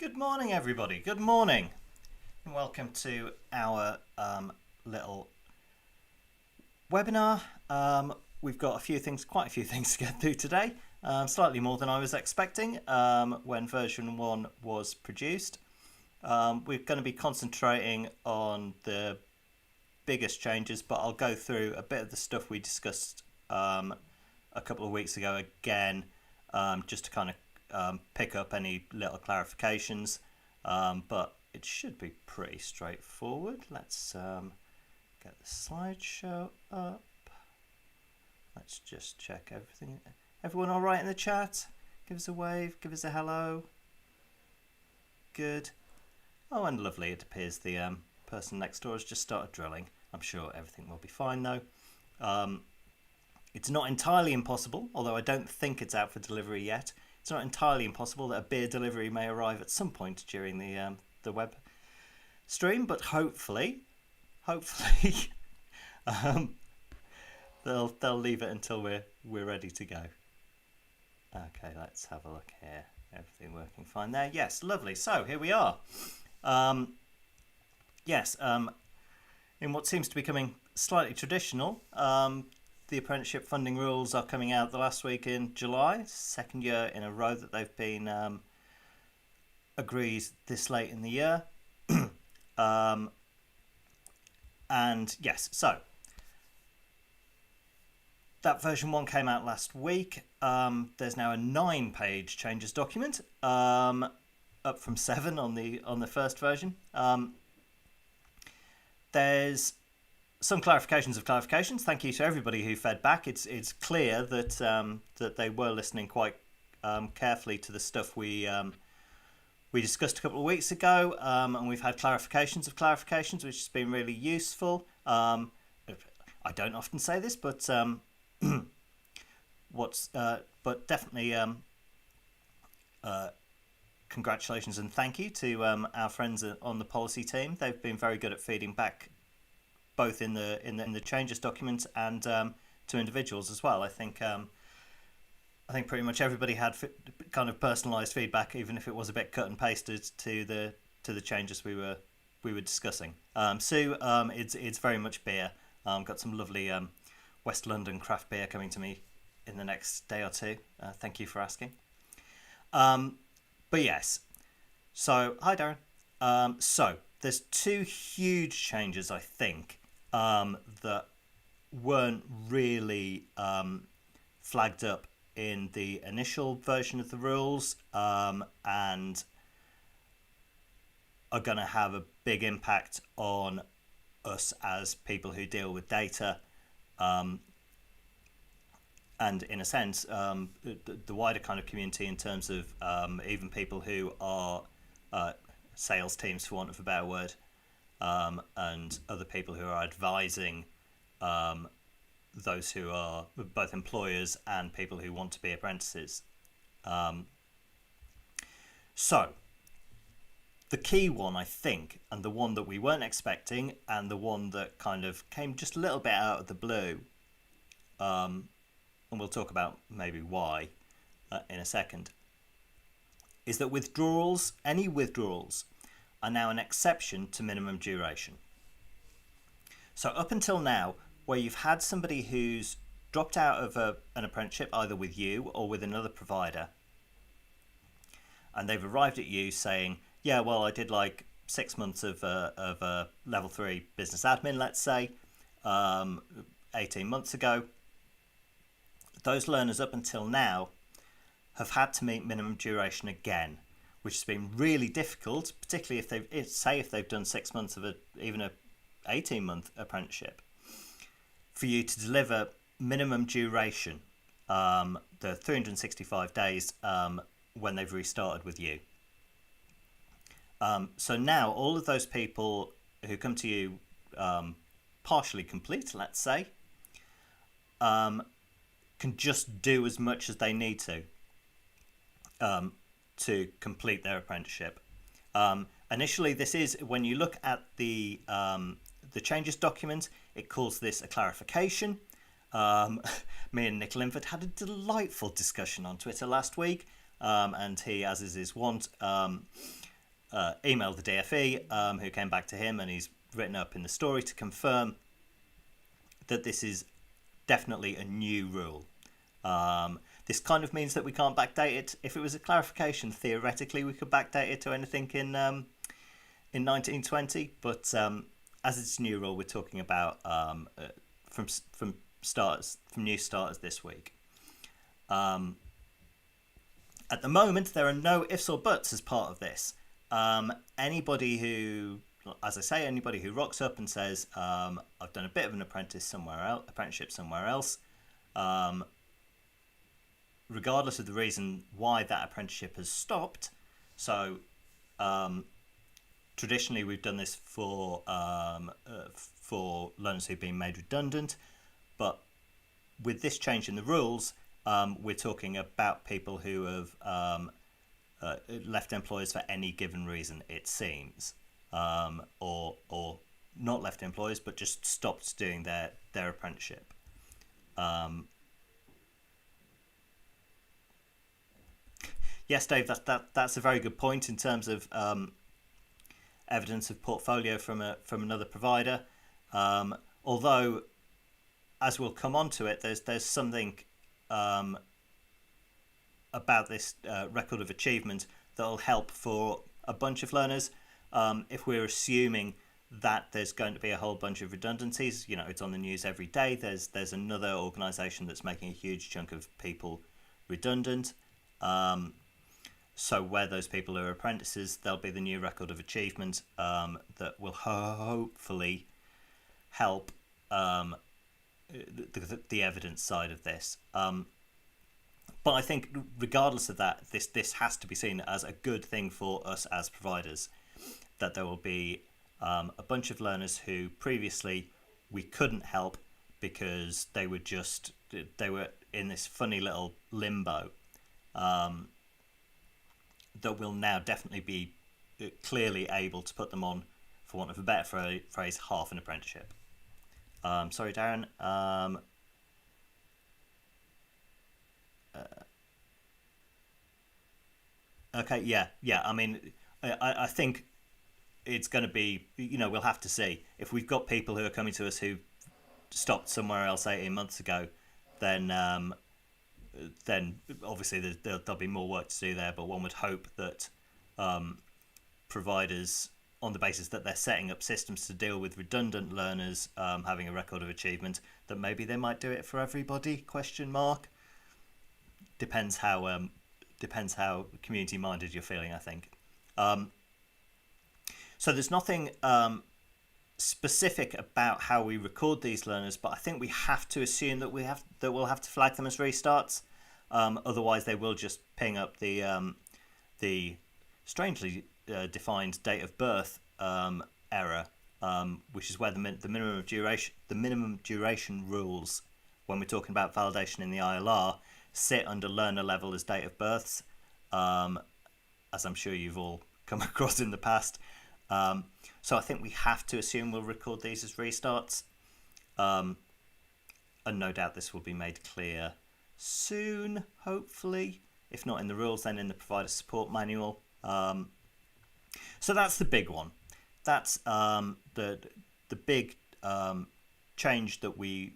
Good morning, everybody. Good morning, and welcome to our little webinar. We've got quite a few things to get through today. Slightly more than I was expecting when version 1 was produced. We're going to be concentrating on the biggest changes, but I'll go through a bit of the stuff we discussed a couple of weeks ago again, just to kind of pick up any little clarifications, but it should be pretty straightforward. Let's get the slideshow up. Let's just check everything. Everyone all right in the chat? Give us a wave, give us a hello. Good. Oh, and lovely, it appears the person next door has just started drilling. I'm sure everything will be fine though. It's not entirely impossible, although I don't think it's out for delivery yet. It's not entirely impossible that a beer delivery may arrive at some point during the web stream, but hopefully, they'll leave it until we're ready to go. Okay, let's have a look here. Everything working fine there. Yes, lovely. So here we are. In what seems to be becoming slightly traditional, the apprenticeship funding rules are coming out the last week in July, second year in a row that they've been agreed this late in the year. And yes, so that version 1 came out last week. There's now a 9-page changes document, up from 7 on the first version. There's some clarifications of clarifications. Thank you to everybody who fed back. It's clear that that they were listening quite carefully to the stuff we discussed a couple of weeks ago, and we've had clarifications of clarifications, which has been really useful. I don't often say this, but but definitely congratulations and thank you to our friends on the policy team. They've been very good at feeding back, both in the changes document and to individuals as well. I think pretty much everybody had kind of personalised feedback, even if it was a bit cut and pasted to the changes we were discussing. Sue, it's very much beer. Got some lovely West London craft beer coming to me in the next day or two. Thank you for asking. But yes, so hi Darren. So there's 2 huge changes, I think, that weren't really flagged up in the initial version of the rules, and are going to have a big impact on us as people who deal with data, and in a sense the wider kind of community, in terms of even people who are sales teams, for want of a better word, and other people who are advising those who are both employers and people who want to be apprentices. So the key one, I think, and the one that we weren't expecting, and the one that kind of came just a little bit out of the blue, and we'll talk about maybe why in a second, is that any withdrawals are now an exception to minimum duration. So up until now, where you've had somebody who's dropped out of an apprenticeship, either with you or with another provider, and they've arrived at you saying, yeah, well, I did like 6 months of a level 3 business admin, let's say, 18 months ago. Those learners up until now have had to meet minimum duration again, which has been really difficult, particularly if they've done 6 months of even a 18-month apprenticeship, for you to deliver minimum duration, the 365 days when they've restarted with you. So now all of those people who come to you partially complete, let's say, can just do as much as they need to complete their apprenticeship. Initially, this is, when you look at the changes document, it calls this a clarification. Me and Nick Linford had a delightful discussion on Twitter last week, and he, as is his wont, emailed the DFE, who came back to him, and he's written up in the story to confirm that this is definitely a new rule. This kind of means that we can't backdate it. If it was a clarification, theoretically we could backdate it to anything in 1920, but as it's a new rule, we're talking about from new starters this week. At the moment, there are no ifs or buts as part of this. Anybody who, as I say, anybody who rocks up and says, I've done a bit of an apprenticeship somewhere else, regardless of the reason why that apprenticeship has stopped. So traditionally we've done this for learners who've been made redundant, but with this change in the rules, we're talking about people who have left employers for any given reason, it seems, or not left employers but just stopped doing their apprenticeship. Yes, Dave, that's a very good point in terms of evidence of portfolio from another provider. Although, as we'll come on to it, there's something about this record of achievement that'll help for a bunch of learners. If we're assuming that there's going to be a whole bunch of redundancies, it's on the news every day. There's another organisation that's making a huge chunk of people redundant. So where those people are apprentices, there'll be the new record of achievement that will hopefully help the evidence side of this. But I think regardless of that, this has to be seen as a good thing for us as providers, that there will be a bunch of learners who previously we couldn't help because they were in this funny little limbo. That will now definitely be clearly able to put them on, for want of a better phrase, half an apprenticeship. Sorry, Darren. Okay, yeah. I mean, I think it's going to be, we'll have to see. If we've got people who are coming to us who stopped somewhere else 18 months ago, then obviously there'll be more work to do there. But one would hope that providers, on the basis that they're setting up systems to deal with redundant learners having a record of achievement, that maybe they might do it for everybody? ? Depends how community minded you're feeling, I think. So there's nothing specific about how we record these learners, but I think we have to assume that we'll have to flag them as restarts. Otherwise, they will just ping up the strangely defined date of birth error, which is where the minimum duration rules, when we're talking about validation in the ILR, sit under learner level as date of births, as I'm sure you've all come across in the past. So I think we have to assume we'll record these as restarts, and no doubt this will be made clear soon, hopefully. If not in the rules, then in the provider support manual. So that's the big one. That's the big change that we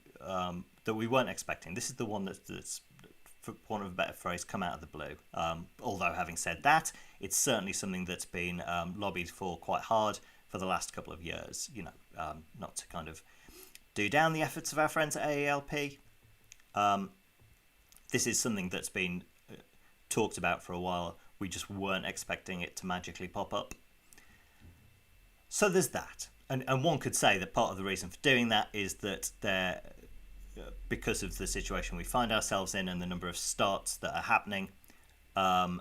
weren't expecting. This is the one that's, for want of a better phrase, come out of the blue. Although, having said that, it's certainly something that's been lobbied for quite hard for the last couple of years. Not to kind of do down the efforts of our friends at AELP. This is something that's been talked about for a while. We just weren't expecting it to magically pop up. So there's that. And one could say that part of the reason for doing that is that because of the situation we find ourselves in and the number of starts that are happening, the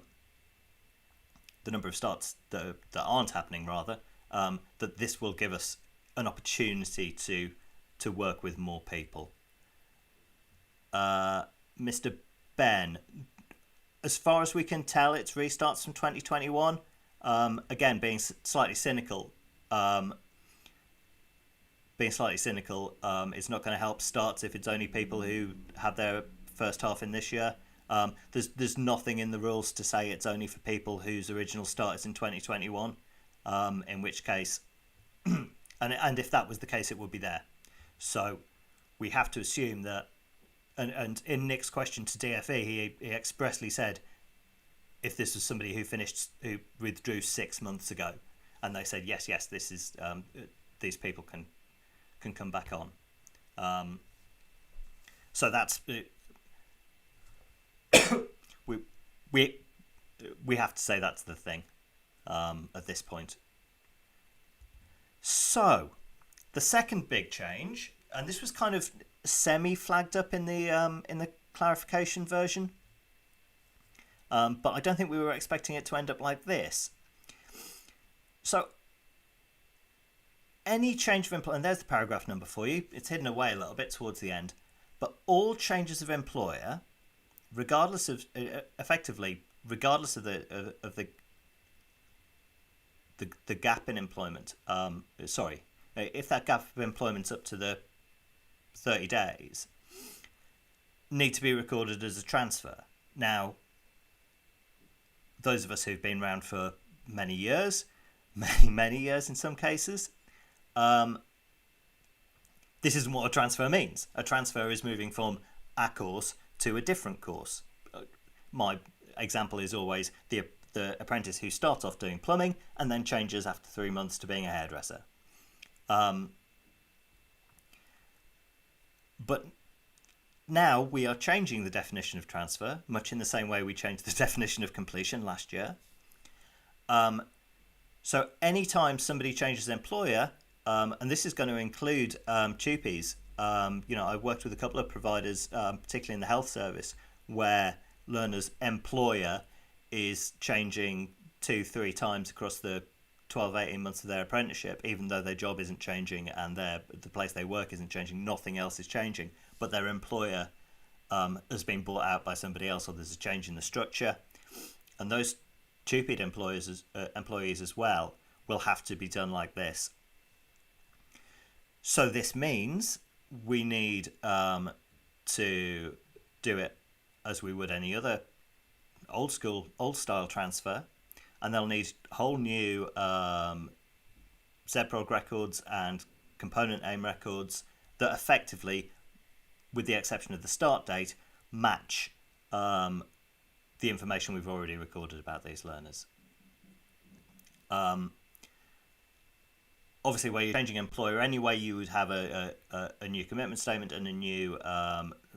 number of starts that aren't happening, rather, that this will give us an opportunity to work with more people. Mr. Ben, as far as we can tell, it's restarts from 2021. Again, being slightly cynical, it's not going to help starts if it's only people who have their first half in this year. There's nothing in the rules to say it's only for people whose original start is in 2021. In which case, and if that was the case, it would be there. So we have to assume that. And in Nick's question to DFE, he expressly said, if this was somebody who withdrew 6 months ago, and they said yes, this is these people can come back on. So that's we have to say that's the thing at this point. So the second big change, and this was kind of semi flagged up in the clarification version, but I don't think we were expecting it to end up like this. So any change of employer, and there's the paragraph number for you. It's hidden away a little bit towards the end. But all changes of employer, regardless of effectively, regardless of the gap in employment. If that gap of employment's up to the 30 days, need to be recorded as a transfer. Now, those of us who've been around for many years, many years in some cases, this isn't what a transfer means. A transfer is moving from a course to a different course. My example is always the apprentice who starts off doing plumbing and then changes after 3 months to being a hairdresser. But now we are changing the definition of transfer, much in the same way we changed the definition of completion last year. So anytime somebody changes employer, and this is going to include TUPEs. I've worked with a couple of providers, particularly in the health service, where learners' employer is changing 2-3 times across the 12-18 months of their apprenticeship, even though their job isn't changing and the place they work isn't changing. Nothing else is changing, but their employer has been bought out by somebody else, or there's a change in the structure. And those TUPEd employees as well will have to be done like this. So this means we need to do it as we would any other old style transfer, and they'll need whole new ZProg records and component aim records that effectively, with the exception of the start date, match the information we've already recorded about these learners. Obviously, where you're changing employer anyway, you would have a new commitment statement and a new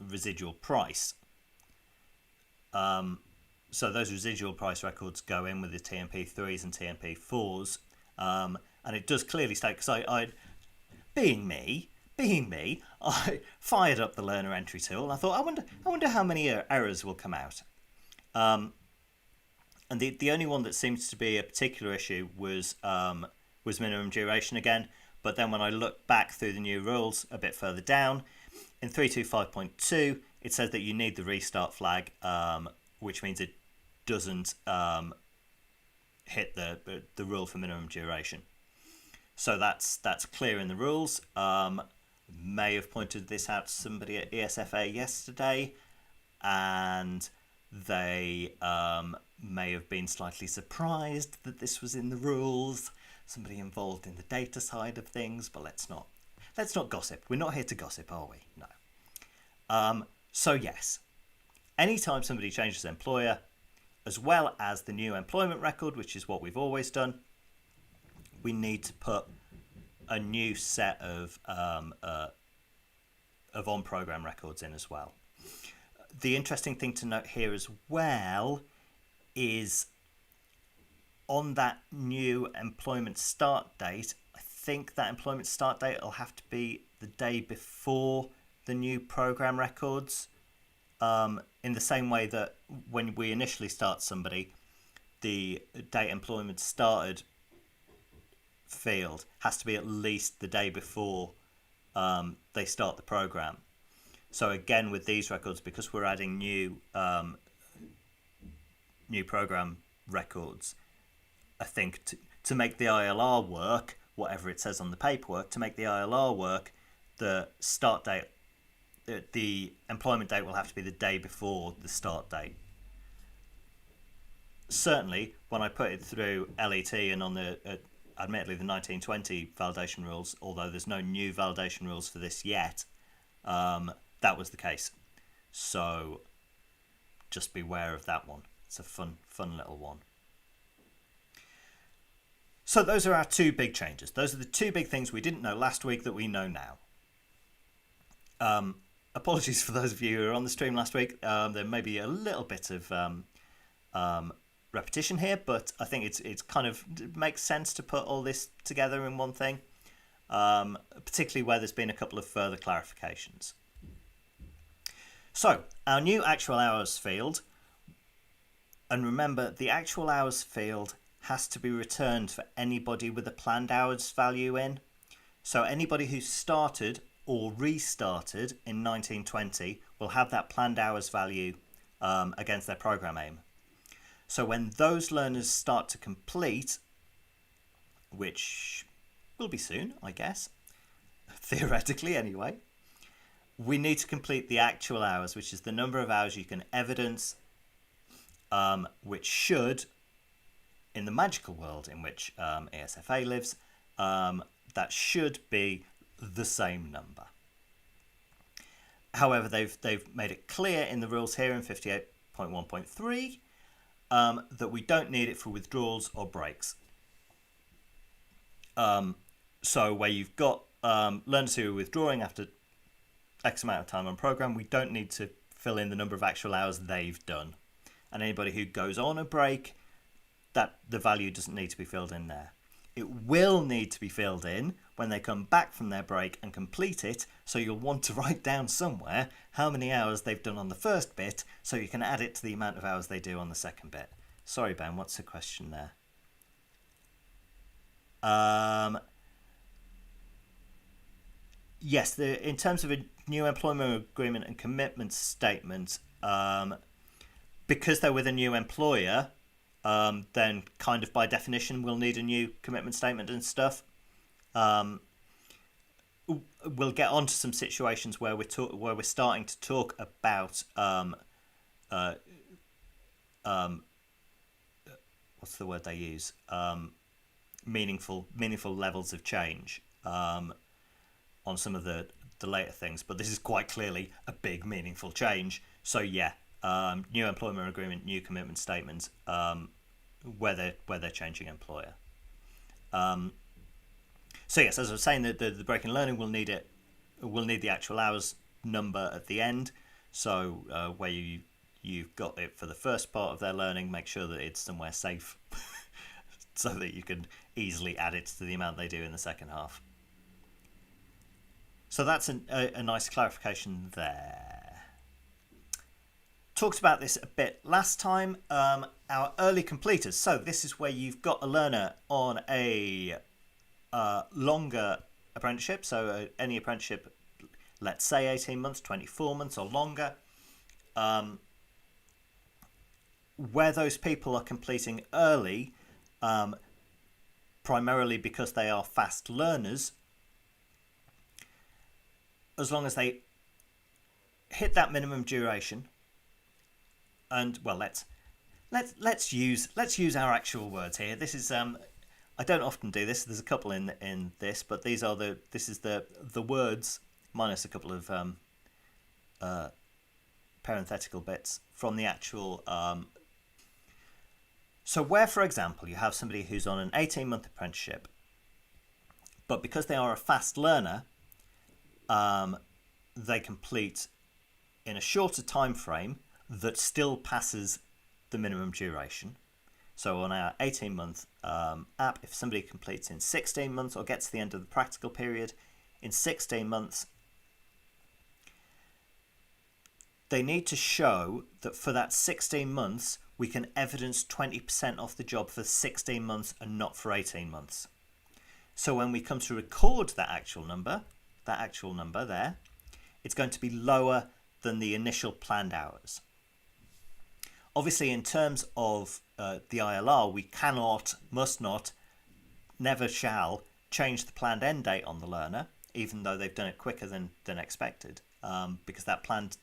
residual price. So those residual price records go in with the TMP3s and TMP4s, and it does clearly state, because I being me, I fired up the learner entry tool. I thought, I wonder how many errors will come out. And the only one that seems to be a particular issue was minimum duration again. But then when I look back through the new rules a bit further down, in 325.2, it says that you need the restart flag, which means it doesn't hit the rule for minimum duration. So that's clear in the rules. May have pointed this out to somebody at ESFA yesterday, and they may have been slightly surprised that this was in the rules. Somebody involved in the data side of things, but let's not gossip. We're not here to gossip, are we? No. So yes, anytime somebody changes employer, as well as the new employment record, which is what we've always done, we need to put a new set of on-program records in as well. The interesting thing to note here as well is on that new employment start date, I think that employment start date will have to be the day before the new program records, in the same way that when we initially start somebody, the date employment started field has to be at least the day before they start the program. So again, with these records, because we're adding new program records, I think to make the ILR work, whatever it says on the paperwork, to make the ILR work, the start date the employment date will have to be the day before the start date. Certainly, when I put it through LET and on the admittedly the 1920 validation rules, although there's no new validation rules for this yet, that was the case. So just beware of that one. It's a fun little one. So those are our two big changes. Those are the two big things we didn't know last week that we know now. Apologies for those of you who were on the stream last week. There may be a little bit of repetition here, but I think it makes sense to put all this together in one thing, particularly where there's been a couple of further clarifications. So our new actual hours field, and remember the actual hours field has to be returned for anybody with a planned hours value in. So anybody who started or restarted in 1920 will have that planned hours value against their program aim. So when those learners start to complete, which will be soon, I guess, theoretically anyway, we need to complete the actual hours, which is the number of hours you can evidence, which should, in the magical world in which ESFA lives, that should be the same number. However, they've made it clear in the rules here in 58.1.3 that we don't need it for withdrawals or breaks. So where you've got learners who are withdrawing after X amount of time on program, we don't need to fill in the number of actual hours they've done. And anybody who goes on a break, that the value doesn't need to be filled in there. It will need to be filled in when they come back from their break and complete it, so you'll want to write down somewhere how many hours they've done on the first bit so you can add it to the amount of hours they do on the second bit. Sorry, Ben, what's the question there? Yes, in terms of a new employment agreement and commitment statement, because they're with a new employer, then kind of by definition we'll need a new commitment statement and stuff. We'll get onto some situations where we're starting to talk about what's the word they use? Meaningful levels of change on some of the later things, but this is quite clearly a big meaningful change. So yeah. New employment agreement, new commitment statements, where they're changing employer. So yes, as I was saying, the break in learning will need the actual hours number at the end. So where you've got it for the first part of their learning, make sure that it's somewhere safe, so that you can easily add it to the amount they do in the second half. So that's a nice clarification there. Talked about this a bit last time, our early completers. So this is where you've got a learner on a longer apprenticeship. So any apprenticeship, let's say 18 months, 24 months or longer, where those people are completing early, primarily because they are fast learners, as long as they hit that minimum duration. And well, let's use our actual words here. This is I don't often do this. There's a couple in this, but this is the words minus a couple of parenthetical bits from the actual. So where, for example, you have somebody who's on an 18-month apprenticeship, but because they are a fast learner, they complete in a shorter time frame that still passes the minimum duration. So on our 18-month app, if somebody completes in 16 months or gets to the end of the practical period in 16 months, they need to show that for that 16 months, we can evidence 20% off the job for 16 months and not for 18 months. So when we come to record that actual number there, it's going to be lower than the initial planned hours. Obviously, in terms of the ILR, we cannot, must not, never shall change the planned end date on the learner. even though they've done it quicker than expected, because that planned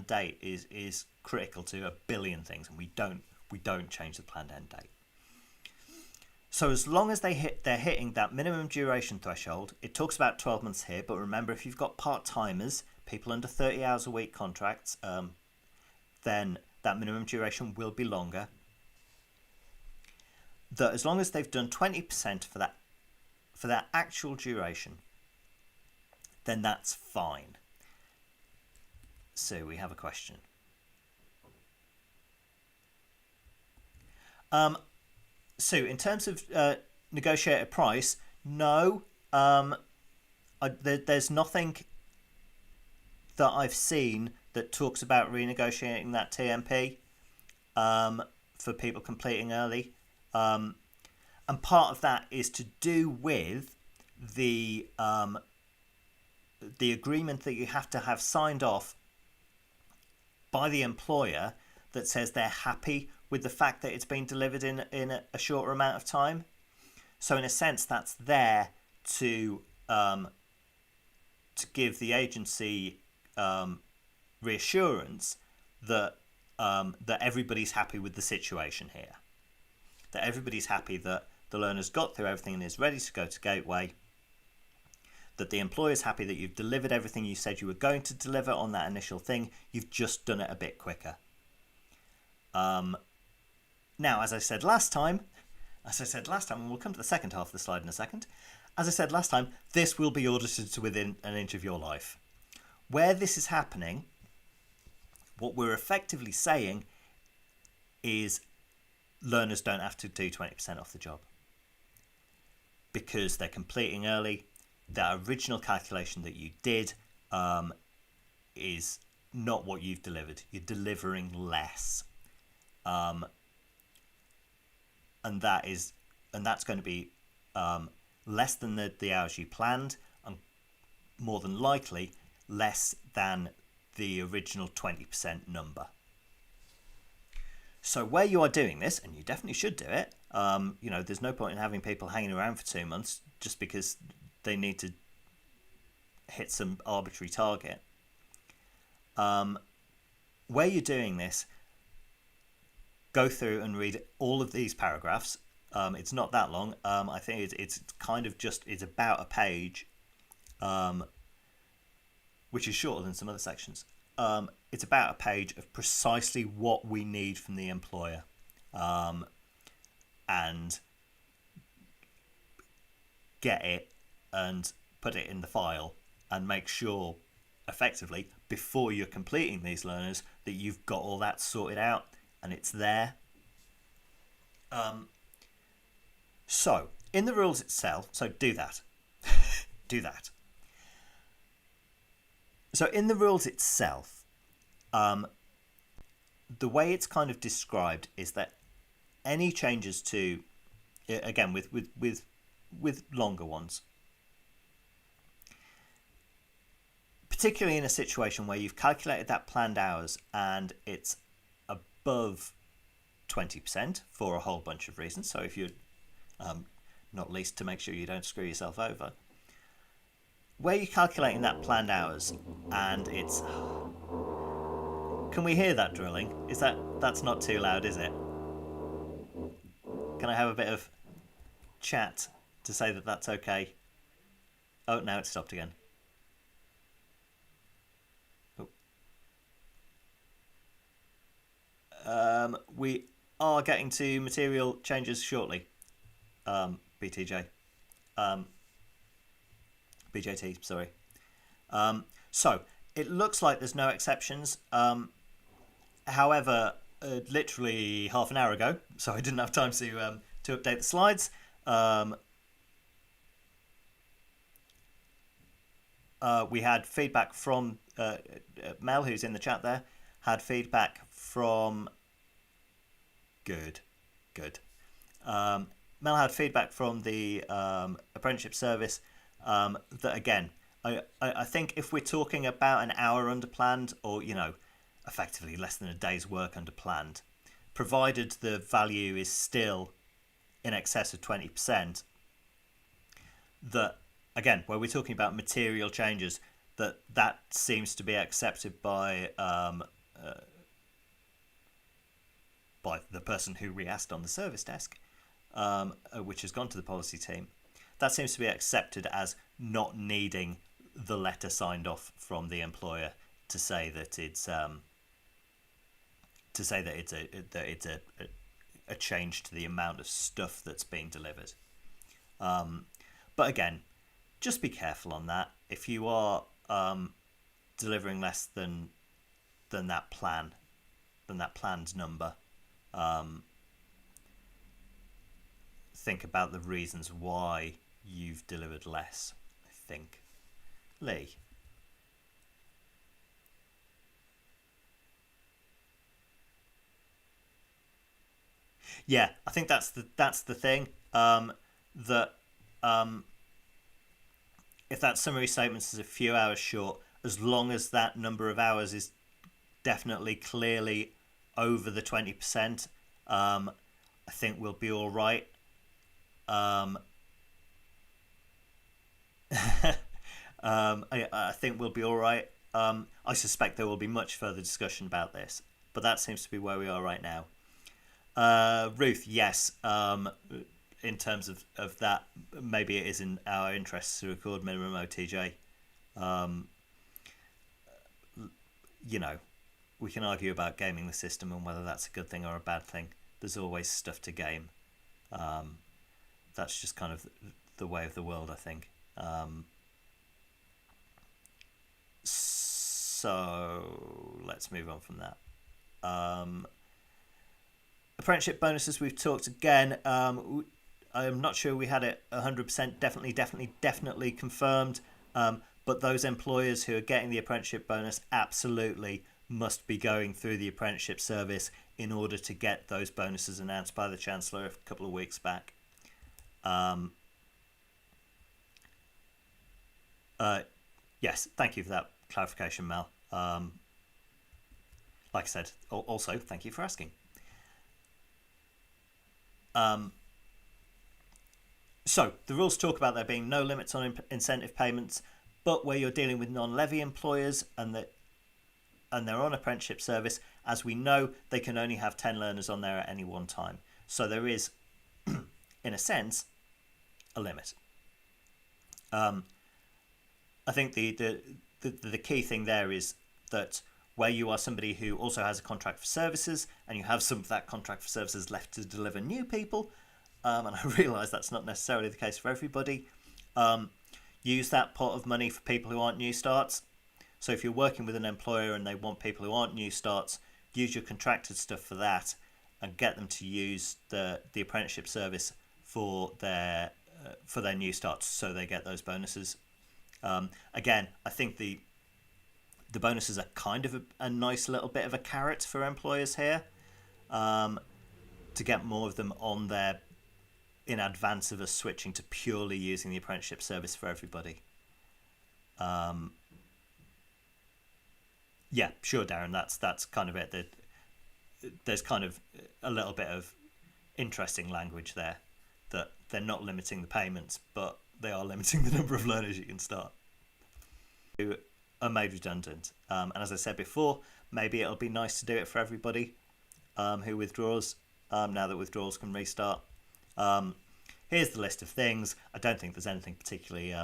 date is critical to a billion things, and we don't change the planned end date. So as long as they're hitting that minimum duration threshold, it talks about 12 months here, but remember, if you've got part-timers, people under 30 hours a week contracts, then that minimum duration will be longer. That as long as they've done 20% for that actual duration, then that's fine. So we have a question. So in terms of negotiated price, no, there's nothing that I've seen that talks about renegotiating that TMP for people completing early. And part of that is to do with the agreement that you have to have signed off by the employer that says they're happy with the fact that it's been delivered in a shorter amount of time. So in a sense, that's there to give the agency reassurance that that everybody's happy with the situation here, that everybody's happy that the learner's got through everything and is ready to go to Gateway, that the employer's happy that you've delivered everything you said you were going to deliver on that initial thing, you've just done it a bit quicker. Now, as I said last time, and we'll come to the second half of the slide in a second, as I said last time, this will be audited to within an inch of your life. Where this is happening, what we're effectively saying is learners don't have to do 20% off the job because they're completing early. That original calculation that you did is not what you've delivered. You're delivering less. And that's going to be less than the hours you planned, and more than likely less than the original 20% number. So where you are doing this, and you definitely should do it, there's no point in having people hanging around for 2 months just because they need to hit some arbitrary target. Where you're doing this, go through and read all of these paragraphs. It's not that long. I think it's kind of it's about a page, which is shorter than some other sections. It's about a page of precisely what we need from the employer, and get it and put it in the file and make sure effectively before you're completing these learners that you've got all that sorted out and it's there. So in the rules itself, so do that. Do that. So in the rules itself, the way it's kind of described is that any changes to, again with longer ones, particularly in a situation where you've calculated that planned hours and it's above 20% for a whole bunch of reasons. So if you're not least to make sure you don't screw yourself over, where you're calculating that planned hours and it's, can we hear that drilling? That's not too loud, is it? Can I have a bit of chat to say that that's okay? Oh, now it's stopped again. We are getting to material changes shortly. BTJ. BJT, sorry. So it looks like there's no exceptions. However, literally half an hour ago, so I didn't have time to update the slides. We had feedback from Mel, who's in the chat there, had feedback from good. Mel had feedback from the apprenticeship service that, again, I think if we're talking about an hour under planned, or effectively less than a day's work under planned, provided the value is still in excess of 20%, that again, where we're talking about material changes, that seems to be accepted by the person who re-asked on the service desk, which has gone to the policy team. That seems to be accepted as not needing the letter signed off from the employer to say that it's a change to the amount of stuff that's being delivered. But again, just be careful on that. If you are delivering less than that planned number, think about the reasons why you've delivered less, I think. Lee? Yeah, I think that's the thing. That if that summary statement is a few hours short, as long as that number of hours is definitely clearly over the 20%, I think we'll be all right. I think we'll be all right. I suspect there will be much further discussion about this, but that seems to be where we are right now. Ruth, yes. In terms of that, maybe it is in our interests to record minimum OTJ. You know, we can argue about gaming the system and whether that's a good thing or a bad thing. There's always stuff to game. That's just kind of the way of the world, I think. So let's move on from that. Apprenticeship bonuses, we've talked again. I'm not sure we had it 100% definitely confirmed. But those employers who are getting the apprenticeship bonus absolutely must be going through the apprenticeship service in order to get those bonuses announced by the Chancellor a couple of weeks back. Yes, thank you for that clarification, Mel. Like I said, also thank you for asking. So the rules talk about there being no limits on incentive payments, but where you're dealing with non-levy employers and they're on apprenticeship service, as we know, they can only have 10 learners on there at any one time. So there is, in a sense, a limit. I think the key thing there is that where you are somebody who also has a contract for services and you have some of that contract for services left to deliver new people, and I realise that's not necessarily the case for everybody, use that pot of money for people who aren't new starts. So if you're working with an employer and they want people who aren't new starts, use your contracted stuff for that and get them to use the apprenticeship service for their new starts so they get those bonuses. Again, I think the bonuses are kind of a nice little bit of a carrot for employers here, to get more of them on there in advance of us switching to purely using the apprenticeship service for everybody. Yeah, sure, Darren. That's kind of it. There's kind of a little bit of interesting language there, that they're not limiting the payments, but they are limiting the number of learners you can start. Who are made redundant. And as I said before, maybe it'll be nice to do it for everybody who withdraws, now that withdrawals can restart. Here's the list of things. I don't think there's anything particularly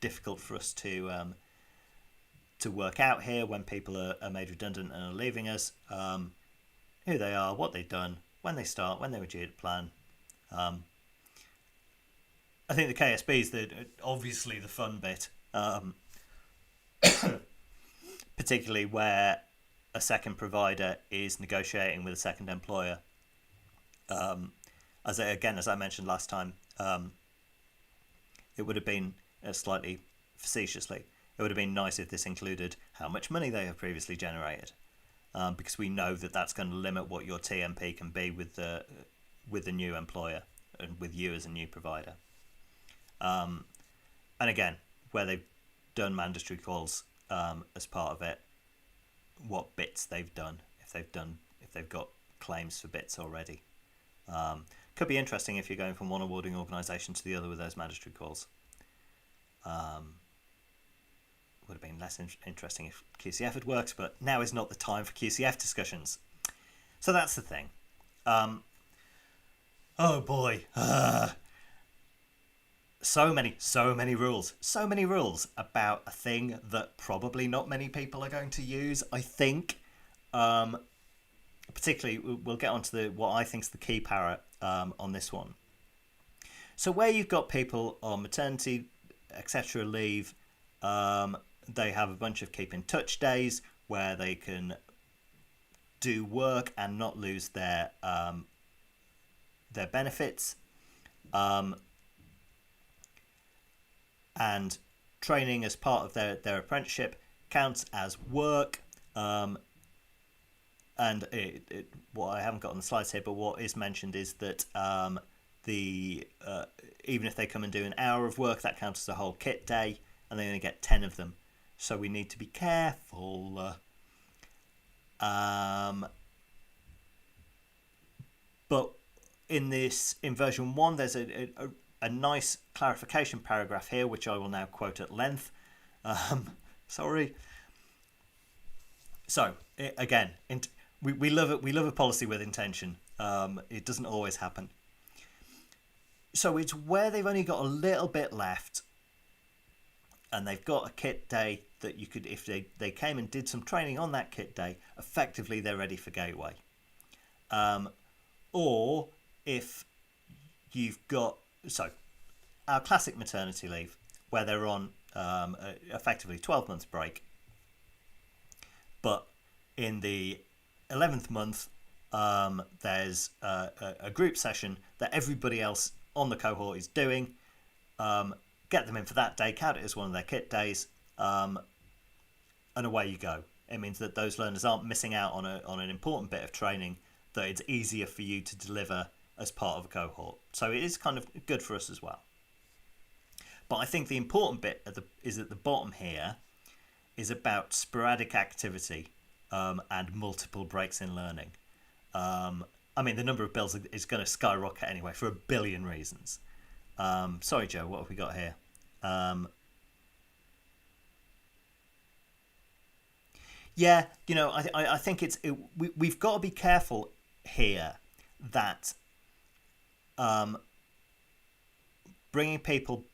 difficult for us to work out here when people are made redundant and are leaving us. Who they are, what they've done, when they start, when they were due to plan. I think the KSB is obviously the fun bit, particularly where a second provider is negotiating with a second employer. As I mentioned last time, it would have been, slightly facetiously, it would have been nice if this included how much money they have previously generated, because we know that that's going to limit what your TMP can be with the new employer and with you as a new provider. And again, where they've done mandatory calls as part of it, what bits they've done, if they've got claims for bits already. Could be interesting if you're going from one awarding organisation to the other with those mandatory calls. Would have been less interesting if QCF had worked, but now is not the time for QCF discussions. So that's the thing. Oh boy. So many rules about a thing that probably not many people are going to use, I think. Particularly, we'll get onto what I think is the key para on this one. So where you've got people on maternity, etc. leave, they have a bunch of keep in touch days where they can do work and not lose their benefits. And training as part of their apprenticeship counts as work. And what I haven't got on the slides here, but what is mentioned is that even if they come and do an hour of work, that counts as a whole kit day, and they only get 10 of them. So we need to be careful. But in version 1, there's a nice clarification paragraph here, which I will now quote at length. Sorry. So again, we love it. We love a policy with intention. It doesn't always happen. So it's where they've only got a little bit left, and they've got a kit day that you could, if they came and did some training on that kit day, effectively they're ready for gateway. Or if you've got, so our classic maternity leave, where they're on effectively 12 months break, but in the 11th month there's a group session that everybody else on the cohort is doing. Get them in for that day, count it as one of their kit days, and away you go. It means that those learners aren't missing out on an important bit of training that it's easier for you to deliver as part of a cohort. So it is kind of good for us as well. But I think the important bit is at the bottom here is about sporadic activity and multiple breaks in learning. I mean, the number of bills is going to skyrocket anyway for a billion reasons. Sorry, Joe, what have we got here? Yeah, you know, I think we've got to be careful here that bringing people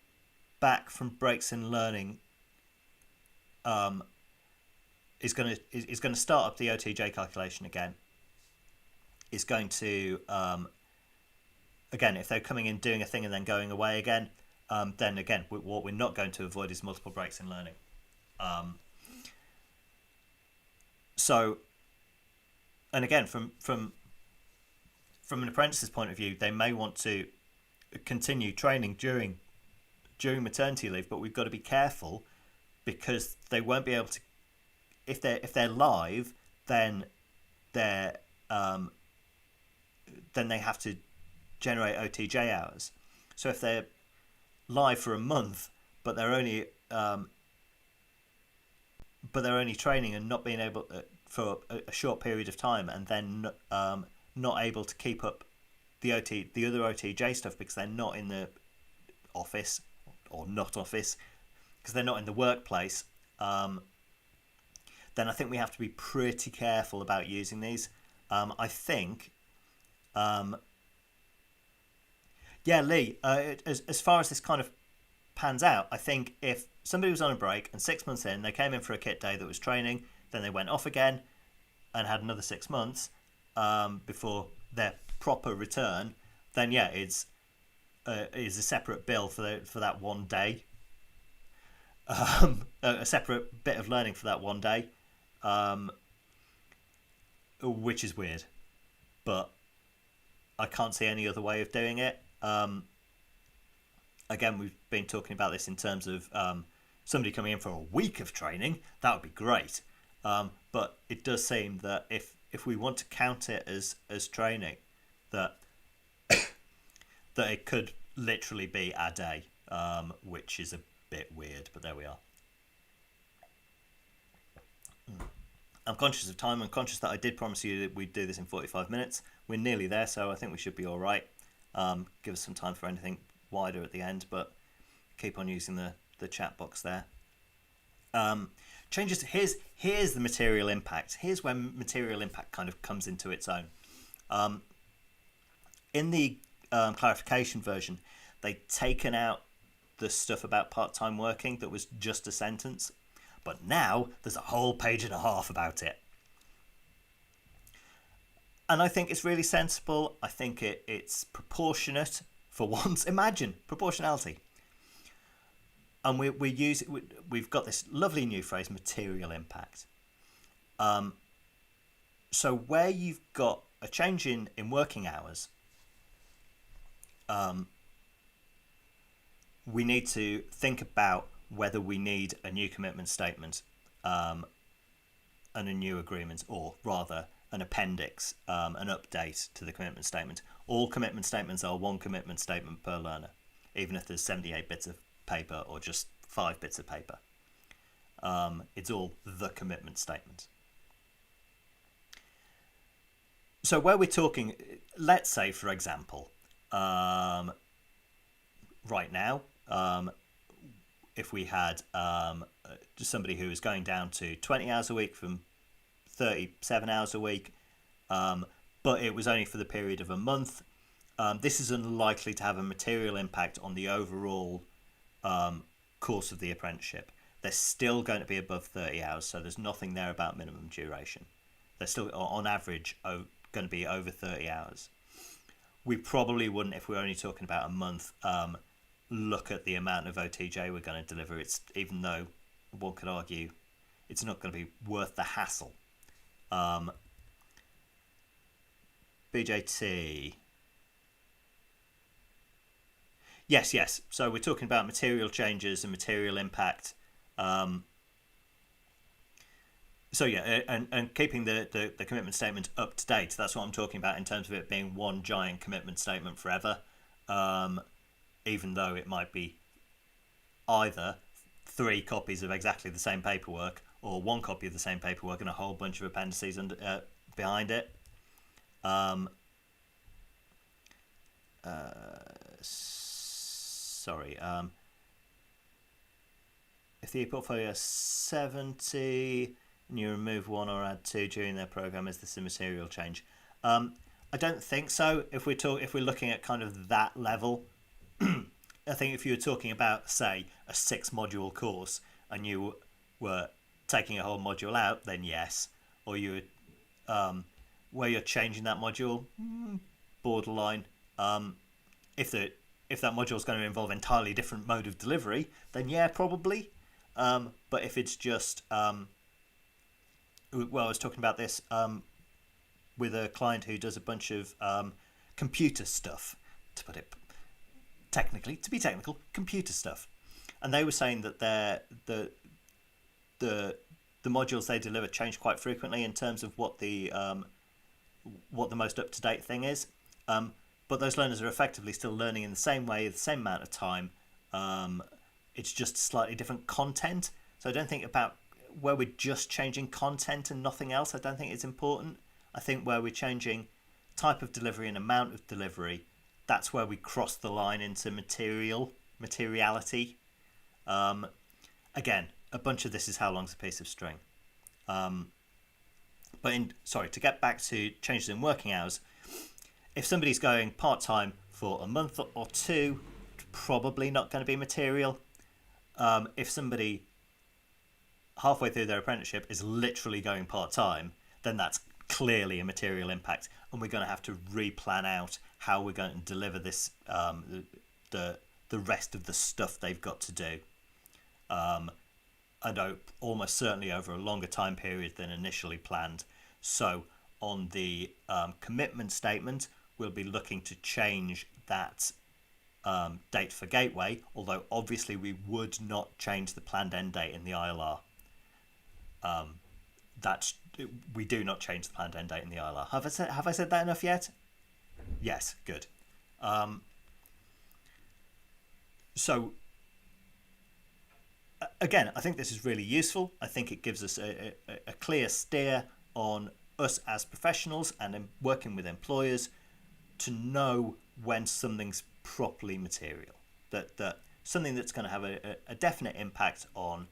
back from breaks in learning is going to start up the OTJ calculation again. Is going to again, if they're coming in doing a thing and then going away again, then again what we're not going to avoid is multiple breaks in learning. So, and again, from an apprentice's point of view, they may want to continue training during maternity leave, but we've got to be careful because they won't be able to. If they're live, then they have to generate OTJ hours. So if they're live for a month, but they're only training and not being able for a short period of time, and then not able to keep up the other OTJ stuff because they're not in the office or not office because they're not in the workplace, then I think we have to be pretty careful about using these. I think, Lee, as far as this kind of pans out, I think if somebody was on a break and 6 months in, they came in for a kit day that was training, then they went off again and had another 6 months before their proper return, then yeah, it's a separate bill for that one day, a separate bit of learning for that one day, which is weird, but I can't see any other way of doing it. Again, we've been talking about this in terms of somebody coming in for a week of training. That would be great, but it does seem that if we want to count it as training, that that it could literally be a day, which is a bit weird, but there we are. I'm conscious of time. I'm conscious that I did promise you that we'd do this in 45 minutes. We're nearly there, so I think we should be all right. Give us some time for anything wider at the end, but keep on using the chat box there. Changes. Here's the material impact. Here's where material impact kind of comes into its own. In the clarification version, they'd taken out the stuff about part-time working that was just a sentence, but now there's a whole page and a half about it. And I think it's really sensible. I think it's proportionate for once. Imagine proportionality. And we've got this lovely new phrase, material impact. So where you've got a change in working hours, we need to think about whether we need a new commitment statement and a new agreement, or rather an appendix, an update to the commitment statement. All commitment statements are one commitment statement per learner, even if there's 78 bits of paper or just 5 bits of paper. It's all the commitment statement. So where we're talking, let's say, for example, right now, if we had just somebody who is going down to 20 hours a week from 37 hours a week, but it was only for the period of a month, this is unlikely to have a material impact on the overall course of the apprenticeship. They're still going to be above 30 hours, so there's nothing there about minimum duration. They're still, on average, going to be over 30 hours. We probably wouldn't, if we're only talking about a month, look at the amount of OTJ we're going to deliver. It's, even though one could argue it's not going to be worth the hassle. BJT. Yes. So we're talking about material changes and material impact. So yeah, and keeping the commitment statement up to date. That's what I'm talking about in terms of it being one giant commitment statement forever. Even though it might be either 3 copies of exactly the same paperwork, or 1 copy of the same paperwork and a whole bunch of appendices behind it. If the portfolio is 70 and you remove 1 or add 2 during their program, is this a material change? I don't think so. If we're looking at kind of that level, I think if you were talking about, say, a 6-module course and you were taking a whole module out, then yes. Or you would, where you're changing that module, borderline. If that module is going to involve entirely different mode of delivery, then yeah, probably. But if it's just, well, I was talking about this with a client who does a bunch of computer stuff, to put it to be technical, computer stuff, and they were saying that the modules they deliver change quite frequently in terms of what the most up-to-date thing is. But those learners are effectively still learning in the same way, the same amount of time. It's just slightly different content. So I don't think about where we're just changing content and nothing else. I don't think it's important. I think where we're changing type of delivery and amount of delivery, that's where we cross the line into materiality. Again, a bunch of this is how long's a piece of string. To get back to changes in working hours, if somebody's going part-time for a month or 2, probably not going to be material. If somebody halfway through their apprenticeship is literally going part-time, then that's clearly a material impact, and we're going to have to replan out how we're going to deliver this, the rest of the stuff they've got to do. And almost certainly over a longer time period than initially planned. So on the commitment statement, we'll be looking to change that date for gateway, although obviously we would not change the planned end date in the ILR. We do not change the planned end date in the ILR. Have I said that enough yet? Yes, good. So again, I think this is really useful. I think it gives us a clear steer on us as professionals and in working with employers to know when something's properly material, that something that's going to have a definite impact on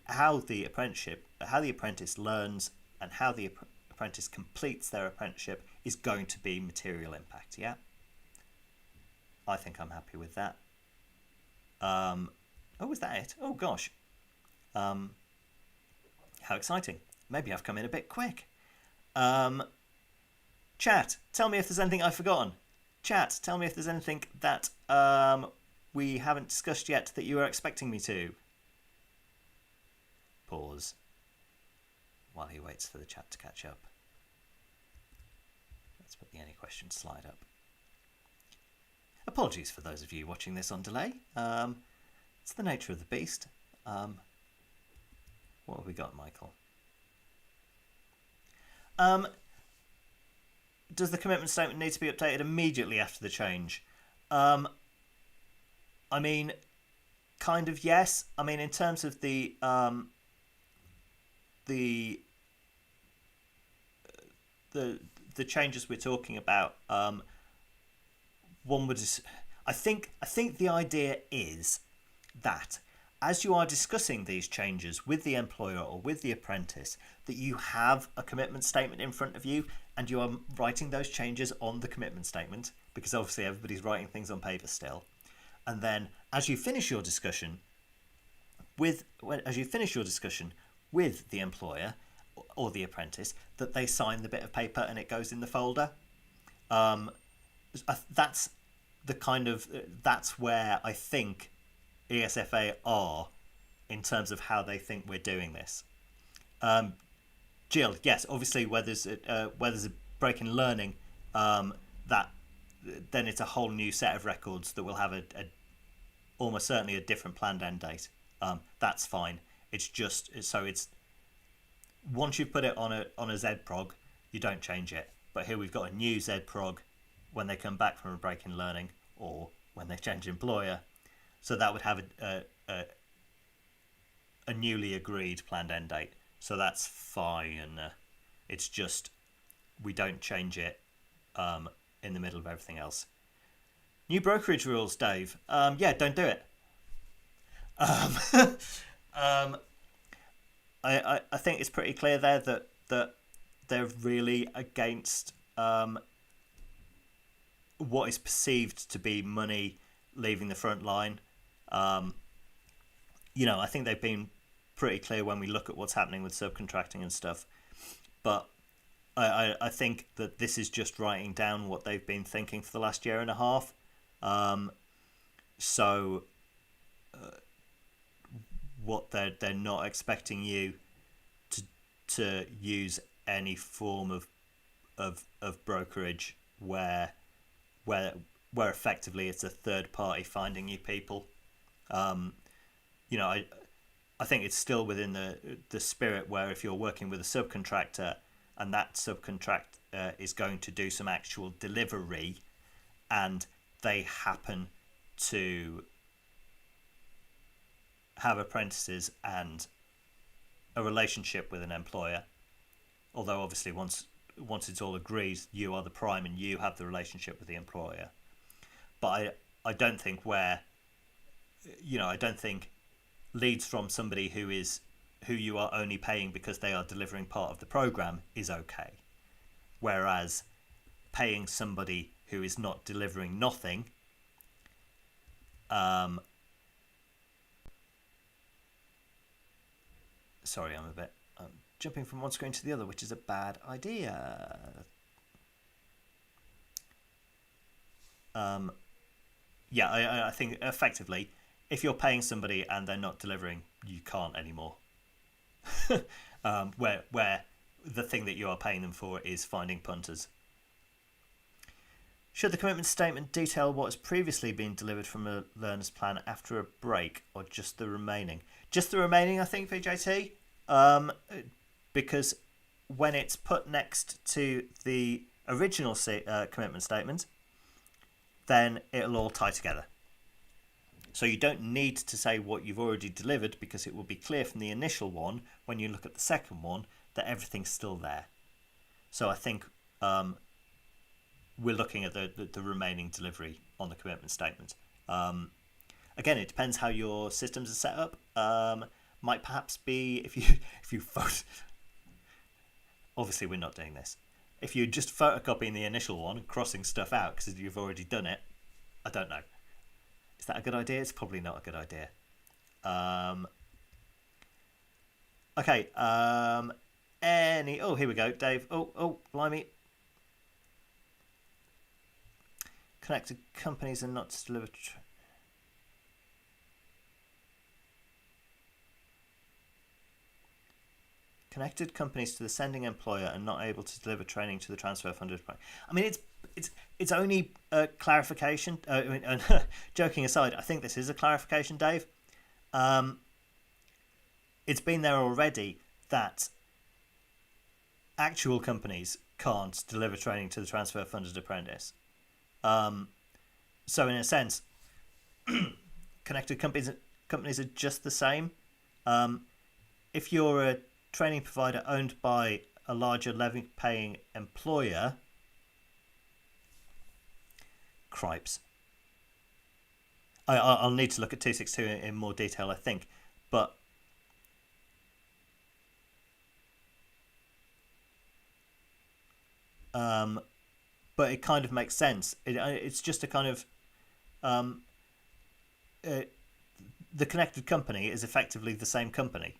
how the apprentice learns and how the apprentice completes their apprenticeship is going to be material impact. Yeah, I think I'm happy with that. Oh, was that it? Oh gosh, how exciting! Maybe I've come in a bit quick. Chat, tell me if there's anything I've forgotten. Chat, tell me if there's anything that we haven't discussed yet that you are expecting me to. Pause while he waits for the chat to catch up. Let's put the any questions slide up. Apologies for those of you watching this on delay. It's the nature of the beast. What have we got, Michael? Does the commitment statement need to be updated immediately after the change? I mean, kind of yes. I mean, in terms of the changes we're talking about, one would. I think the idea is that as you are discussing these changes with the employer or with the apprentice, that you have a commitment statement in front of you and you are writing those changes on the commitment statement, because obviously everybody's writing things on paper still. And then as you finish your discussion with the employer or the apprentice, that they sign the bit of paper and it goes in the folder. That's where I think ESFA are in terms of how they think we're doing this. Jill, yes, obviously where there's a break in learning, that then it's a whole new set of records that will have a almost certainly a different planned end date. That's fine. It's just so it's once you've put it on a ZProg, you don't change it. But here we've got a new ZProg when they come back from a break in learning or when they change employer. So that would have a newly agreed planned end date. So that's fine. It's just we don't change it in the middle of everything else. New brokerage rules, Dave. Yeah, don't do it. I think it's pretty clear there that they're really against what is perceived to be money leaving the front line. I think they've been pretty clear when we look at what's happening with subcontracting and stuff. But I think that this is just writing down what they've been thinking for the last year and a half. What they're not expecting you to use any form of brokerage where effectively it's a third party finding you people. I think it's still within the spirit where if you're working with a subcontractor and that subcontractor is going to do some actual delivery and they happen to have apprentices and a relationship with an employer, although obviously once it's all agreed, you are the prime and you have the relationship with the employer. But I don't think leads from somebody who you are only paying because they are delivering part of the program is okay. Whereas paying somebody who is not delivering nothing, sorry, I'm jumping from one screen to the other, which is a bad idea. I think effectively, if you're paying somebody and they're not delivering, you can't anymore. Where the thing that you are paying them for is finding punters. Should the commitment statement detail what has previously been delivered from a learner's plan after a break, or just the remaining? Just the remaining, I think, VJT. Because when it's put next to the original commitment statement, then it'll all tie together. So you don't need to say what you've already delivered, because it will be clear from the initial one, when you look at the second one, that everything's still there. So I think we're looking at the remaining delivery on the commitment statement. Again, it depends how your systems are set up. Might perhaps be if you vote. Obviously, we're not doing this. If you're just photocopying the initial one and crossing stuff out because you've already done it, I don't know. Is that a good idea? It's probably not a good idea. Okay. Oh, here we go, Dave. Oh, blimey. Connected companies are not to deliver. Connected companies to the sending employer are not able to deliver training to the transfer funded. I mean, it's only a clarification. Joking aside, I think this is a clarification, Dave. It's been there already that actual companies can't deliver training to the transfer funded apprentice. So in a sense, connected companies are just the same. If you're a training provider owned by a larger levy-paying employer, cripes. I'll need to look at 262 in more detail, I think, but it kind of makes sense. It's just a kind of the connected company is effectively the same company.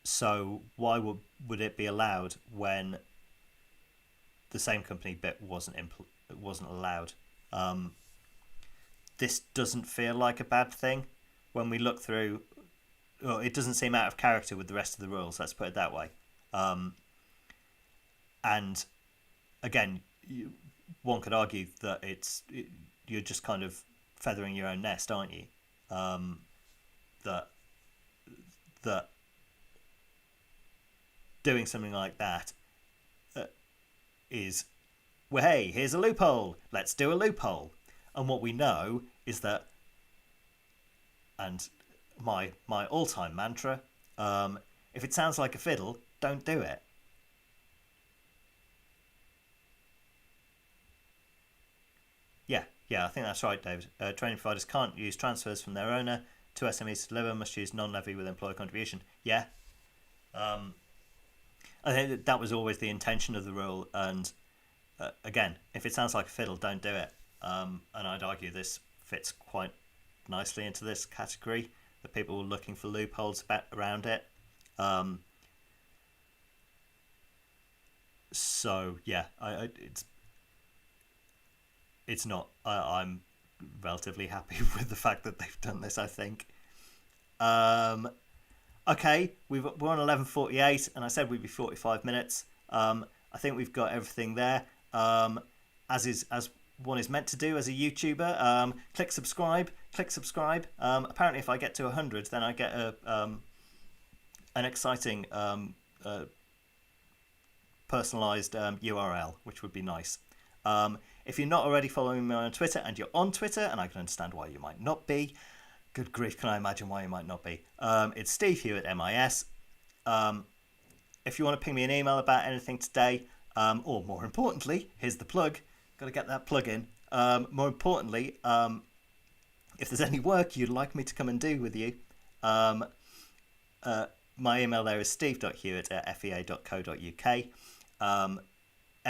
So why would it be allowed when the same company bit wasn't allowed? This doesn't feel like a bad thing when we look through. Well, it doesn't seem out of character with the rest of the rules. Let's put it that way. And again, one could argue that you're just kind of feathering your own nest, aren't you? That doing something like that is, well, hey, here's a loophole. Let's do a loophole. And what we know is that, and my all-time mantra, if it sounds like a fiddle, don't do it. Yeah, I think that's right, David. Training providers can't use transfers from their owner to SMEs to deliver, must use non-levy with employer contribution. Yeah. I think that was always the intention of the rule, and again, if it sounds like a fiddle, don't do it. And I'd argue this fits quite nicely into this category, that people were looking for loopholes around it. So yeah, it's not. I'm relatively happy with the fact that they've done this, I think. Okay, we're on 11:48, and I said we'd be 45 minutes. I think we've got everything there. As one is meant to do as a YouTuber. Click subscribe. Apparently, if I get to 100, then I get an exciting personalized URL, which would be nice. If you're not already following me on Twitter, and you're on Twitter, and I can understand why you might not be, good grief, can I imagine why you might not be? It's Steve Hewitt, MIS. If you want to ping me an email about anything today, or more importantly, here's the plug, got to get that plug in. More importantly, if there's any work you'd like me to come and do with you, my email there is steve.hewitt@fea.co.uk.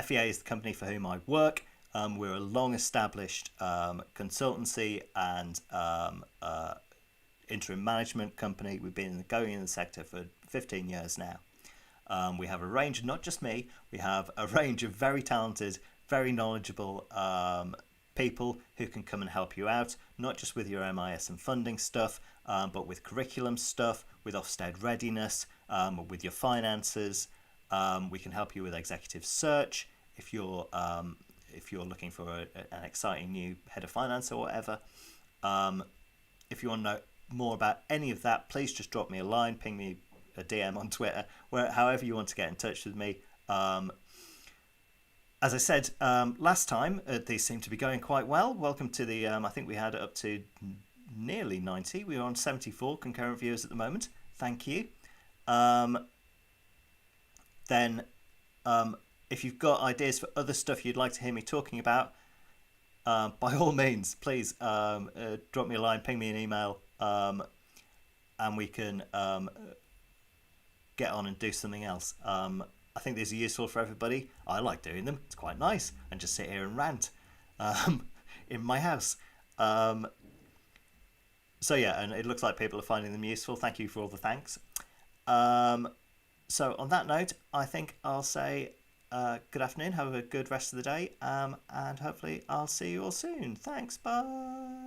FEA is the company for whom I work. We're a long-established consultancy and interim management company. We've been going in the sector for 15 years now. We have a range, not just me, we have a range of very talented, very knowledgeable people who can come and help you out, not just with your MIS and funding stuff, but with curriculum stuff, with Ofsted readiness, with your finances. We can help you with executive search if you're looking for an exciting new head of finance or whatever. If you want to know more about any of that, please just drop me a line, ping me a DM on Twitter, however you want to get in touch with me. As I said last time, these seem to be going quite well. Welcome to the, I think we had up to nearly 90. We're on 74 concurrent viewers at the moment. Thank you. Then if you've got ideas for other stuff you'd like to hear me talking about, by all means, please drop me a line, ping me an email, and we can get on and do something else. I think these are useful for everybody. I like doing them. It's quite nice. And just sit here and rant in my house. So yeah, and it looks like people are finding them useful. Thank you for all the thanks. So on that note, I think I'll say good afternoon. Have a good rest of the day. And hopefully I'll see you all soon. Thanks. Bye.